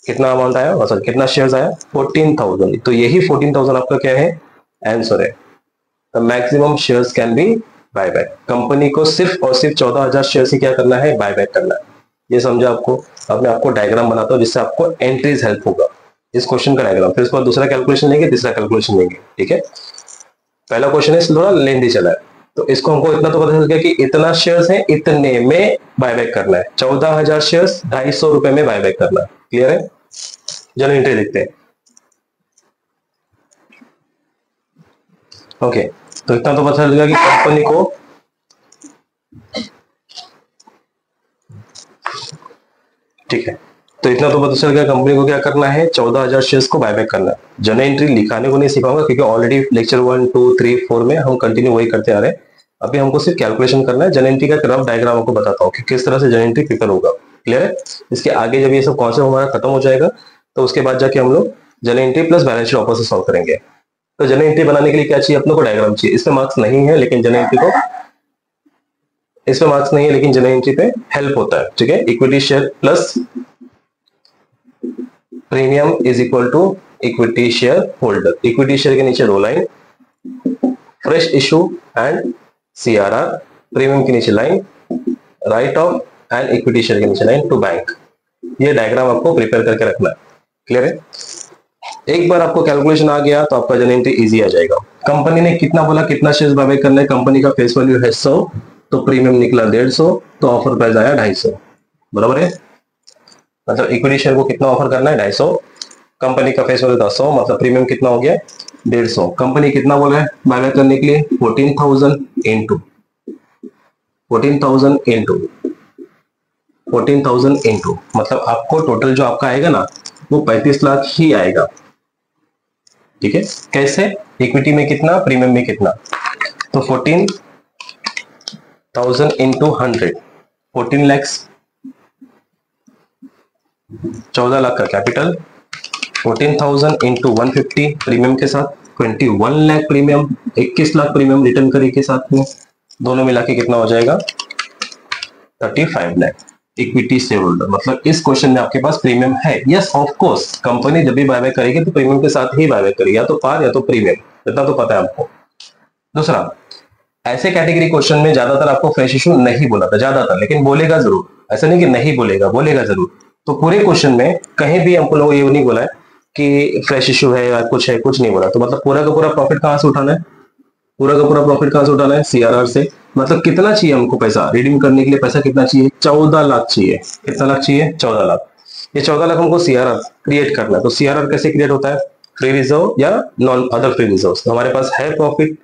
कितना अमाउंट आया? सॉरी, कितना शेयर्स आया? 14,000। तो यही 14,000 आपका क्या है? आंसर है। The maximum shares can be buyback. Company को सिर्फ और सिर्फ 14,000 शेयर्स ही क्या करना है? बायबैक करना है। ये समझा आपको? अब मैं आपको डायग्राम बनाता हूँ जिससे आपको एंट्रीज हेल्प होगा। इस क्वेश्चन का डायग्राम, फिर उसके बाद दूसरा कैलकुलेशन लेंगे, तीसरा कैलकुलेशन लेंगे, ठीक है। पहला क्वेश्चन है थोड़ा लेंथी चला है, तो इसको हमको इतना तो पता चल गया कि इतना शेयर्स है, इतने में बायबैक करना है। 14,000 शेयर्स 250 रुपए में बायबैक करना है। क्लियर है? चलो एंट्री लिखते हैं। ओके, तो इतना तो पता चल गया कि कंपनी को ठीक है, तो इतना तो पता चल गया कंपनी को क्या करना है? 14,000 शेयर्स को बायबैक करना है। जर्नल एंट्री लिखाने को नहीं सिखाऊंगा, क्योंकि ऑलरेडी लेक्चर 1 2 3 4 में हम कंटिन्यू वही करते आ रहे हैं। अभी हमको सिर्फ कैलकुलेशन करना है। जर्नल एंट्री का रफ डायग्राम आपको बताता हूँ कि किस तरह से जर्नल एंट्री प्रिपेयर होगा। क्लियर है? इसके आगे जब ये सब कॉन्सेप्ट हमारा खत्म हो जाएगा, तो उसके बाद जाके हम लोग journal entry plus balance sheet वापस से सॉल्व करेंगे। तो जर्नल एंट्री बनाने के लिए क्या चाहिए? अपने को डायग्राम चाहिए। इसमें मार्क्स नहीं है, लेकिन जर्नल एंट्री को इसमें मार्क्स नहीं है, लेकिन जर्नल एंट्री पे हेल्प होता है, ठीक है। Equity share plus premium is equal to equity share holder. Equity share के नीचे 2 line, fresh issue and CRR. Premium के नीचे line, write off and equity share के नीचे लाइन टू बैंक। ये डायग्राम आपको प्रिपेयर करके रखना है। क्लियर है? एक बार आपको कैलकुलेशन आ गया तो आपका जर्नल एंट्री इजी आ जाएगा। कंपनी ने कितना बोला, कितना शेयर बायबैक करना है? कंपनी का फेस वैल्यू है 100, तो प्रीमियम निकला 150, तो ऑफर प्राइस आया 250। बराबर है? मतलब इक्विटी शेयर को कितना ऑफर करना है? 250। कंपनी का फेस वैल्यू था 100, मतलब प्रीमियम कितना हो गया? 150। कंपनी कितना बोला है बायबैक करने के लिए? 14,000 इंटू 14,000 इंटू 14,000 इंटू, मतलब आपको टोटल जो आपका आएगा ना, वो 35 लाख ही आएगा। ठीक है? कैसे? इक्विटी में कितना, प्रीमियम में कितना? तो 14,000 इंटू 100, 14 लैक्स, 14 लाख का कैपिटल। 14,000 इंटू 150 प्रीमियम के साथ, 21 lakh premium, 21 lakh premium return करे के साथ में, दोनों मिला के कितना हो जाएगा? 35 लाख इक्विटी शेयर होल्डर। मतलब इस क्वेश्चन में आपके पास प्रीमियम है। यस ऑफ कोर्स, कंपनी जब भी बायबैक करेगी तो प्रीमियम के साथ ही बायबैक करेगी, या तो पार या तो प्रीमियम, इतना तो पता है आपको। दूसरा, ऐसे कैटेगरी क्वेश्चन में ज्यादातर आपको फ्रेश इशू नहीं बोला था, ज्यादातर, लेकिन बोलेगा जरूर। ऐसा नहीं कि नहीं बोलेगा, बोलेगा जरूर। तो पूरे क्वेश्चन में कहीं भी हमको लोग ये नहीं बोला है कि फ्रेश इशू है या कुछ है, कुछ नहीं बोला। तो मतलब पूरा का पूरा प्रॉफिट कहां से उठाना है? पूरा का पूरा प्रॉफिट कहां से उठाना है? सीआरआर से। मतलब कितना चाहिए हमको पैसा रिडीम करने के लिए? पैसा कितना चाहिए? 14 लाख चाहिए। कितना लाख चाहिए? 14 लाख। ये 14 लाख हमको सीआरआर क्रिएट करना है। तो सीआरआर कैसे क्रिएट होता है? फ्री रिजर्व या नॉन अदर फ्री रिजर्व। तो हमारे पास है प्रॉफिट,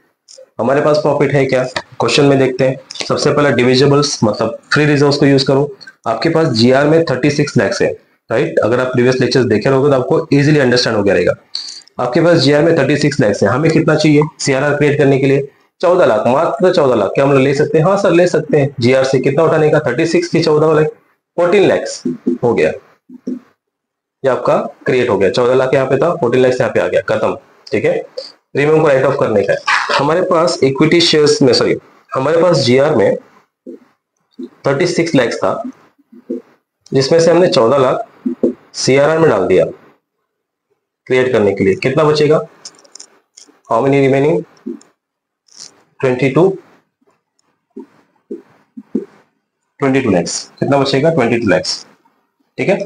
हमारे पास प्रॉफिट है क्या? क्वेश्चन में देखते हैं। सबसे पहला डिविजिबल्स, मतलब फ्री रिजर्व्स को यूज करो। आपके पास जीआर में 36 लाख है, राइट? अगर आप प्रीवियस लेक्चर्स देखे रहोगे तो आपको इजीली अंडरस्टैंड हो गया रहेगा। आपके पास जीआर में 36 लाख है, हमें कितना चाहिए सीआरआर क्रिएट करने के लिए? 14 लाख, मात्र 14 लाख। क्या हम लोग ले सकते हैं? हाँ सर ले सकते हैं। जीआर से कितना उठाने का? 36 की 14 लाख, 14 लाख हो गया। ये आपका क्रिएट हो गया। 14 लाख यहाँ पे था, 14 लाख यहाँ पे आ गया, खत्म। ठीक है, प्रीमियम को राइट ऑफ करने का है। हमारे पास इक्विटी शेयर्स में, सॉरी, हमारे पास जीआर में 36 लाख था, जिसमें से हमने 14 लाख सीआरआर में डाल दिया क्रिएट करने के लिए। कितना बचेगा? How many remaining? 22 लाख। कितना बचेगा? 22 लाख। ठीक है,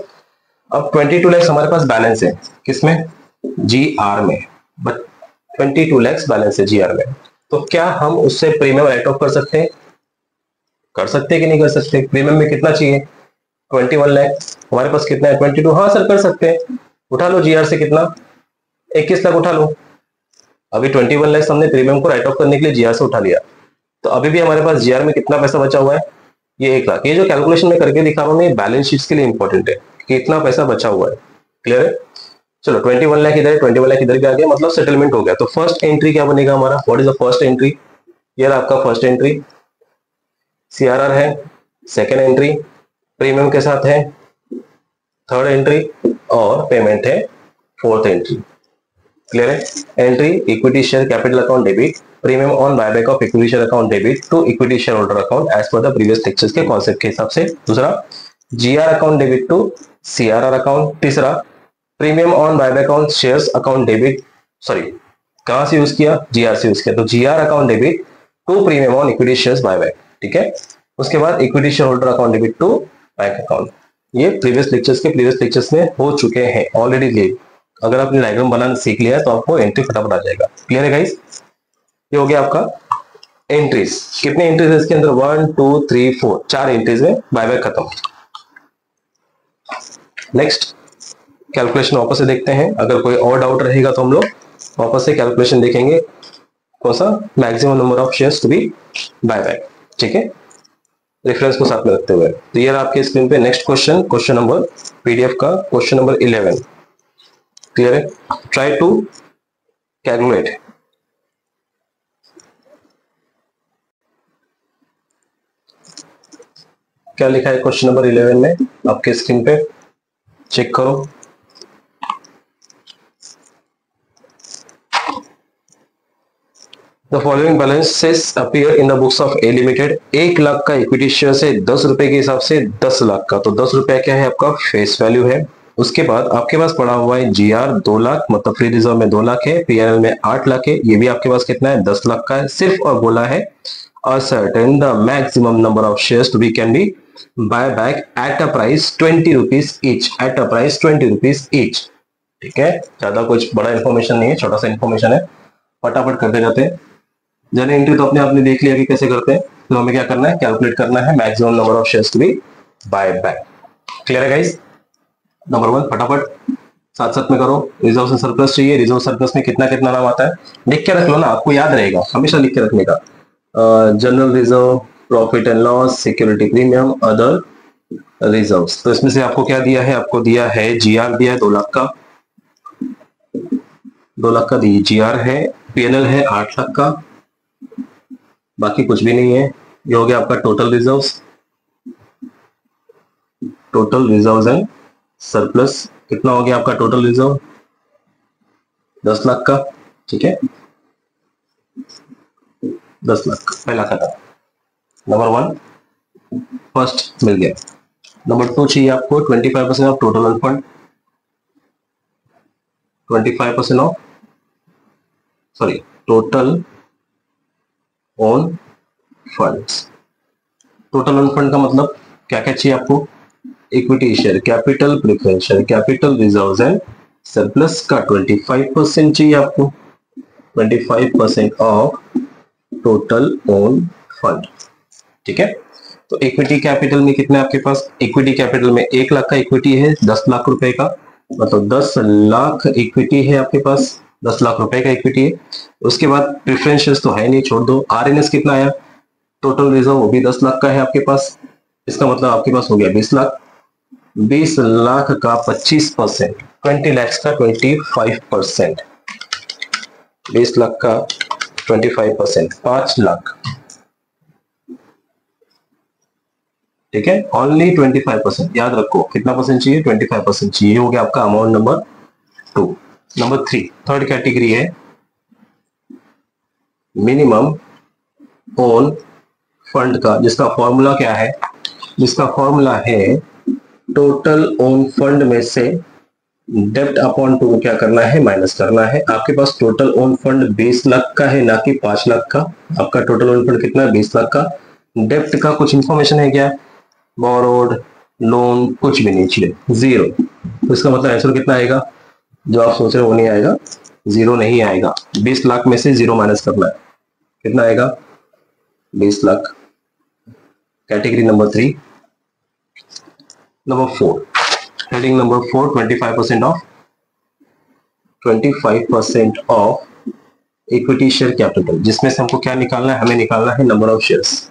अब 22 लाख हमारे पास बैलेंस है, किसमें? जीआर में। बट 22 लाख बैलेंस है जीआर में, तो क्या हम उससे प्रीमियम राइट ऑफ कर सकते हैं? कर सकते हैं कि नहीं कर सकते? प्रीमियम में कितना चाहिए? 21 लाख। हमारे पास कितना है? 22। हाँ सर कर सकते हैं। उठा लो जीआर से कितना? 21 लाख उठा लो। अभी 21 लाख हमने प्रीमियम को राइट ऑफ करने के लिए जीआर से उठा लिया, तो अभी भी हमारे पास जीआर में कितना पैसा बचा हुआ है? ये 1 लाख। ये जो कैलकुलेशन में करके दिखा रहा हूँ ये बैलेंस शीट्स के लिए इंपॉर्टेंट है कि इतना पैसा बचा हुआ है। क्लियर है? चलो 21 लाख इधर है, 21 लाख इधर भी आ गया, मतलब सेटलमेंट हो गया। तो फर्स्ट एंट्री क्या बनेगा हमारा? What is the first entry? ये आपका फर्स्ट एंट्री सीआरआर है, सेकेंड एंट्री प्रीमियम के साथ है, थर्ड एंट्री और पेमेंट है, फोर्थ एंट्री। क्लियर है? Entry equity share capital account debit, premium on buyback of equity share account debit to equity share holder account as per the previous lectures के कॉन्सेप्ट के हिसाब से। दूसरा GR account debit to CRR account. तीसरा premium on buyback on shares account debit, sorry कहां से यूज किया? जीआर से यूज किया, तो GR account debit to premium on equity shares buyback. ठीक है, उसके बाद equity share holder account debit to bank account. ये प्रीवियस लेक्चर्स में हो चुके हैं ऑलरेडी। अगर आपने डायग्राम बनाना सीख लिया है तो आपको एंट्री फटाफट आ जाएगा। क्लियर है गाइस? ये हो गया आपका एंट्रीज। कितने एंट्रीज है इसके अंदर? 1 2 3 4, 4 एंट्रीज में बायबैक खत्म। नेक्स्ट कैलकुलेशन वापस से देखते हैं। अगर कोई और डाउट रहेगा तो हम लोग वापस से कैलकुलेशन देखेंगे, कौन सा? Maximum number of shares to be buyback. ठीक है, रेफरेंस को साथ में रखते हुए। तो ये आपके स्क्रीन पे नेक्स्ट क्वेश्चन नंबर पीडीएफ का क्वेश्चन नंबर 11। क्लियर है? Try to calculate. क्या लिखा है क्वेश्चन नंबर 11 में आपके स्क्रीन पे? चेक करो। The following balances appear in the books of A limited. 1 lakh का इक्विटी शेयर से 10 रुपए के हिसाब से 10 लाख का, तो 10 रुपए क्या है आपका? फेस वैल्यू है। उसके बाद आपके पास पड़ा हुआ है जीआर 2 लाख, मतलब फ्री रिजर्व में 2 लाख है, पीएनएल में 8 लाख है। ये भी आपके पास कितना है? 10 लाख का है सिर्फ, और बोला है ascertain the maximum number of shares to be can be buy back at a price 20 rupees each, at a price 20 rupees each। ठीक है, ज्यादा कुछ बड़ा इन्फॉर्मेशन नहीं है, छोटा सा इन्फॉर्मेशन है, फटाफट करते जाते हैं। जन एंट्री तो अपने आपने देख लिया कि कैसे करते हैं, तो हमें क्या करना है? कैलकुलेट करना है maximum number of shares to be buy back. Clear है गाइस? नंबर 1 फटाफट साथ साथ में करो। रिजर्व से सरप्लस चाहिए, रिजर्व सरप्लस में कितना कितना नाम आता है लिख के रख लो ना, आपको याद रहेगा, हमेशा लिख के रखने का। General reserve, profit and loss, security premium, other reserves. तो इसमें से आपको क्या दिया है? आपको दिया है जीआर दिया है 2 लाख का, 2 लाख का दी जीआर है, पीएनएल है 8 लाख का, बाकी कुछ भी नहीं है। ये हो गया आपका total reserves, total reserves and surplus. कितना हो गया आपका टोटल रिजर्व? 10 लाख का। ठीक है, 10 लाख का पहला खाता। नंबर 1 फर्स्ट मिल गया। नंबर 2 चाहिए आपको 25% of total on fund, 25% of, sorry, total on funds. Total on fund का मतलब क्या क्या चाहिए आपको? Equity share, capital preference share, capital reserves and surplus का 25% चाहिए आपको, 25% ऑफ टोटल ओन फंड। ठीक है, तो इक्विटी कैपिटल में कितना आपके पास? इक्विटी कैपिटल में 1 लाख का इक्विटी है, 10 लाख रुपए का, मतलब 10 लाख इक्विटी है आपके पास, 10 लाख रुपए का इक्विटी है। उसके बाद प्रेफरेंस तो है नहीं, छोड़ दो। आरएनएस कितना आया? टोटल रिजर्व वो भी 10 लाख का है आपके पास, इसका मतलब आपके पास हो गया 20 लाख। 20 लाख का 25%, 20 लाख का 25%। 20 लाख का 25%, 5 लाख, ठीक है। ओनली 25%, याद रखो कितना परसेंट चाहिए, 25% चाहिए। हो गया आपका amount number 2। Number 3, third category है मिनिमम ओन फंड का, जिसका फॉर्मूला क्या है, जिसका फॉर्मूला है टोटल ओन फंड में से डेब्ट अपॉन टू क्या करना है, माइनस करना है। आपके पास टोटल ओन फंड 20 लाख का है, ना कि 5 लाख का। आपका टोटल ओन फंड कितना है, 20 लाख का। डेब्ट का कुछ इंफॉर्मेशन है क्या, बोरोड, लोन, कुछ भी नहीं, चाहिए जीरो। तो इसका मतलब आंसर कितना आएगा, जो आप सोच रहे हो वो नहीं आएगा, जीरो नहीं आएगा। 20 लाख में से जीरो माइनस करना है, कितना आएगा, 20 lakh. Category number 3। Number 4, heading number 4, 25% of equity share capital, जिसमें से हमको क्या निकालना है, हमें निकालना है number of shares.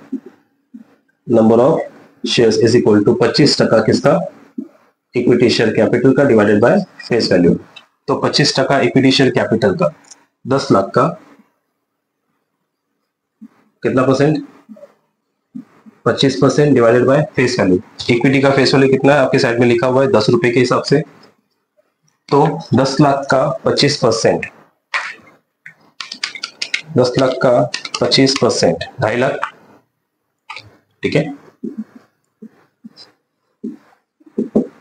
Number of shares is equal to 25% किसका, इक्विटी शेयर कैपिटल का डिवाइडेड बाय फेस वैल्यू। तो 25% इक्विटी शेयर कैपिटल का 10 लाख का कितना percent, 25% divided by face value. Equity का फेस वैल्यू कितना है, आपके साइड में लिखा हुआ है 10 रुपए के हिसाब से। तो 10 लाख का 25%, 10 लाख का 25%, 2.5 लाख, ठीक है।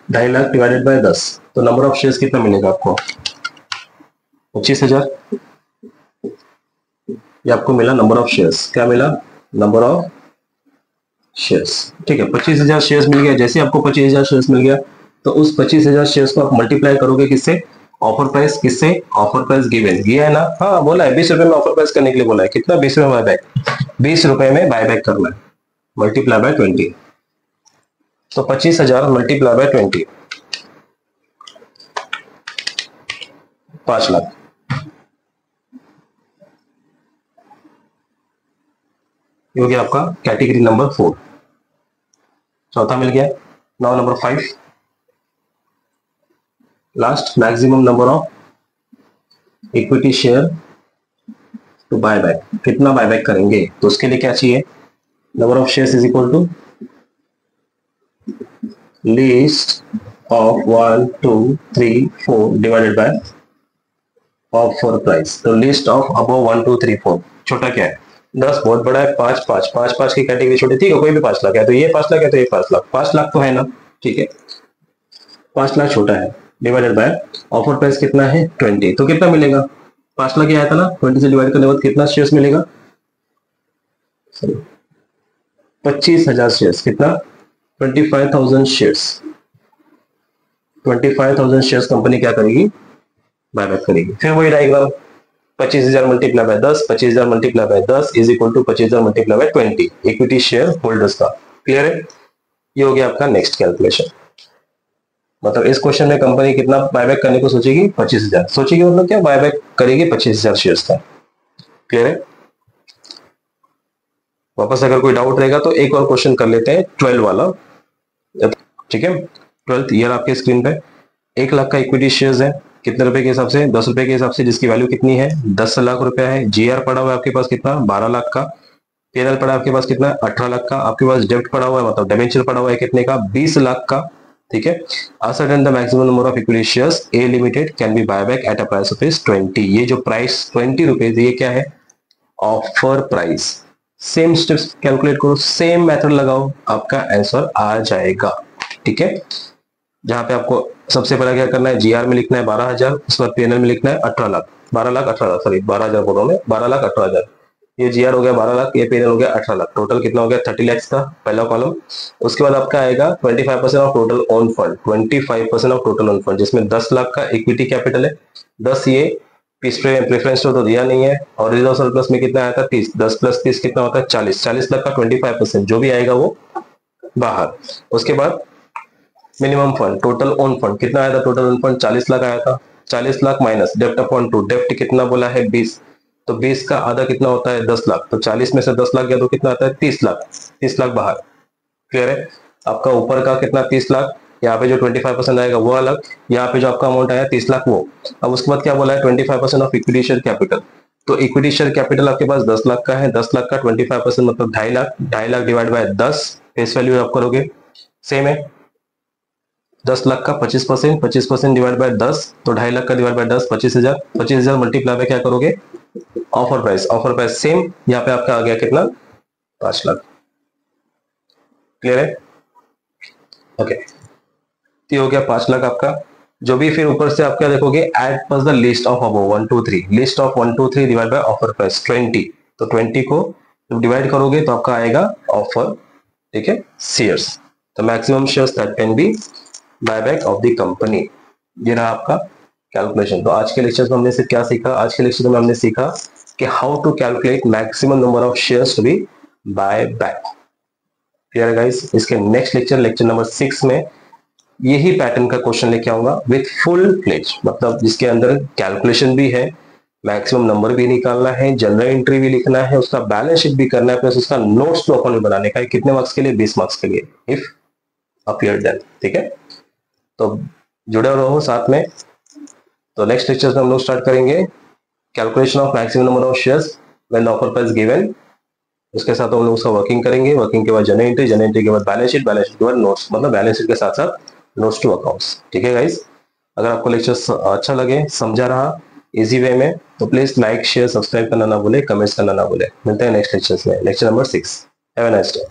2.5 लाख डिवाइडेड बाय 10, तो नंबर ऑफ शेयर्स कितना मिलेगा आपको, 25,000। ये आपको मिला नंबर ऑफ शेयर्स, क्या मिला, नंबर ऑफ शेयर्स, ठीक है। 25,000 शेयर्स मिल गया। जैसे आपको 25,000 शेयर्स मिल गया, तो उस 25,000 शेयर्स को आप मल्टीप्लाई करोगे किससे, ऑफर प्राइस, किससे, ऑफर प्राइस गिवन, दिया है ना, हाँ बोला है 20 रुपए में ऑफर प्राइस करने के लिए बोला है। कितना, 20 रुपए बायबैक, 20 रुपए में बायबैक करना है, मल्टीप्लाई बाय 20। तो 25,000 मल्टीप्लाई बाय 20, 5 लाख। ये हो गया आपका कैटेगरी नंबर 4, चौथा मिल गया। Now number 5, last, maximum number of equity share to buyback, कितना बायबैक करेंगे, तो उसके लिए क्या चाहिए, number of shares is equal to list of 1 2 3 4 divided by offer price. तो लिस्ट ऑफ अबव 1 2 3 4, छोटा क्या है, 10 बहुत बड़ा है, 5 5 5 5 की कैटेगरी छोटी, ठीक है, कोई भी 5 लाख है, तो ये 5 लाख है, तो ये 5 लाख, 5 लाख तो है ना, ठीक है, 5 लाख छोटा है, डिवाइडेड बाय ऑफर प्राइस कितना है 20, तो कितना मिलेगा, 5 लाख ही आया था ना, 20 से डिवाइड करने के बाद कितना शेयर्स मिलेगा, 25,000 शेयर्स, कितना, 25,000 शेयर्स। 25,000 शेयर्स कंपनी क्या करेगी, बायबैक करेगी। फिर वही diagram, 25,000 multiply by 10, 25,000 multiply by 10 is equal to 25,000 multiply by 20, equity share holders का। क्लियर है, ये हो गया आपका नेक्स्ट कैलकुलेशन। मतलब इस क्वेश्चन में कंपनी कितना बायबैक करने को सोचेगी, 25,000 सोचेगी, मतलब क्या, बायबैक करेगी 25,000 शेयर्स का। क्लियर है, वापस अगर कोई डाउट रहेगा तो एक और क्वेश्चन कर लेते हैं, 12 वाला, ठीक है। 12th ईयर आपके स्क्रीन पे, 1 लाख का इक्विटी शेयर्स है, कितने रुपए के हिसाब से, 10 रुपए के हिसाब से, जिसकी वैल्यू कितनी है, 10 लाख रुपया है। जीआर पड़ा हुआ है आपके पास कितना, 12 लाख का। पीएनएल पड़ा है आपके पास कितना, 18 लाख का। आपके पास डेब्ट पड़ा हुआ है, मतलब डिबेंचर पड़ा हुआ है कितने का, 20 लाख का, ठीक है। Ascertain the maximum number of equity shares A limited can be buyback at a price of 20। ये जो प्राइस 20 रुपीज, ये क्या है, offer price. Same steps calculate करो, सेम मेथड लगाओ, आपका आंसर आ जाएगा, ठीक है। जहां पे आपको सबसे पहले क्या करना है, जीआर में लिखना है 12,000, उसके बाद पीएनएल में लिखना है 18 लाख, 12 लाख 18 लाख, सॉरी 12,000 बोल रहा हूं मैं, 12 लाख 18,000। ये जीआर हो गया 12 लाख, ये पीएनएल हो गया 18 लाख, टोटल कितना हो गया, 30 लाख का पहला कॉलम। उसके बाद आपका आएगा 25% of total own fund, 25% of total own fund, जिसमें 10 लाख का इक्विटी कैपिटल है, 10 ये प्रेफरेंस तो दिया नहीं है, और रिजर्व सरप्लस में कितना आया था 30, 10 प्लस 30 कितना होता है 40, 40 लाख का 25%, जो भी आएगा वो बाहर। उसके बाद minimum fund, total own fund कितना आया था, टोटल ओन फंड 40 लाख आया था, 40 लाख माइनस डेप्ट अपॉन टू, डेप्ट कितना बोला है 20, तो 20 का आधा कितना होता है 10 लाख, तो 40 में से 10 लाख गया तो कितना आता है 30 लाख, 30 लाख बाहर। क्लियर है, आपका ऊपर का कितना 30 लाख, यहाँ पे जो 25% आएगा वो अलग, यहाँ पे जो आपका अमाउंट आया 30 लाख वो। अब उसके बाद क्या बोला है, 25% ऑफ इक्विटी शेयर कैपिटल, तो इक्विटी शेयर कैपिटल आपके पास 10 लाख का है, 10 लाख का 25% मतलब 2.5 lakh, 2.5 lakh divide by 10 face value आप करोगे, सेम है 10 लाख का 25%, 25% डिवाइड बाय 10 तो 2.5 लाख का डिवाइड बाय 10 25,000, 25,000 मल्टीप्लाई बाय क्या करोगे offer price, offer price same यहाँ पे आपका आ गया कितना 5 लाख। क्लियर है? ओके, ये हो गया 5 लाख आपका। जो भी फिर ऊपर से आप क्या देखोगे, add plus the list of above 1 2 3, list of 1 2 3 divide by offer price 20, तो 20 को जब डिवाइड करोगे तो आपका आएगा ऑफर, ठीक है, शेयर्स, तो maximum shares that can be buyback of the company. ये रहा आपका कैलकुलेशन। तो आज के लेक्चर में हमने सिर्फ क्या सीखा, आज के लेक्चर में हमने सीखा कि how to calculate maximum number of shares to be buy back. Clear guys? इसके नेक्स्ट लेक्चर, लेक्चर नंबर 6 में यही पैटर्न का क्वेश्चन लेके आऊंगा विथ फुल फ्लेज, मतलब जिसके अंदर कैलकुलेशन भी है, मैक्सिमम नंबर भी निकालना है, जनरल एंट्री भी लिखना है, उसका बैलेंस शीट भी करना है, प्लस उसका नोट्स टू अकाउंट बनाने का है। कितने मार्क्स के लिए? 20 मार्क्स के लिए, इफ अपीयर देन। ठीक है, तो जुड़े रहो साथ में। तो नेक्स्ट लेक्चर में हम लोग स्टार्ट करेंगे calculation of maximum number of shares when the offer price given. उसके साथ हम लोग उसका वर्किंग करेंगे, वर्किंग के बाद जनरल एंट्री, जनरल एंट्री के बाद बैलेंस शीट, बैलेंस शीट के बाद नोट्स, मतलब बैलेंस शीट के साथ साथ नोट्स टू अकाउंट्स। ठीक है गाइस, अगर आपको लेक्चर अच्छा लगे, समझा रहा इजी वे में, तो प्लीज लाइक शेयर सब्सक्राइब करना ना भूले, कमेंट्स करना ना भूले। मिलते हैं नेक्स्ट लेक्चर में, lecture number 6। Have a nice day.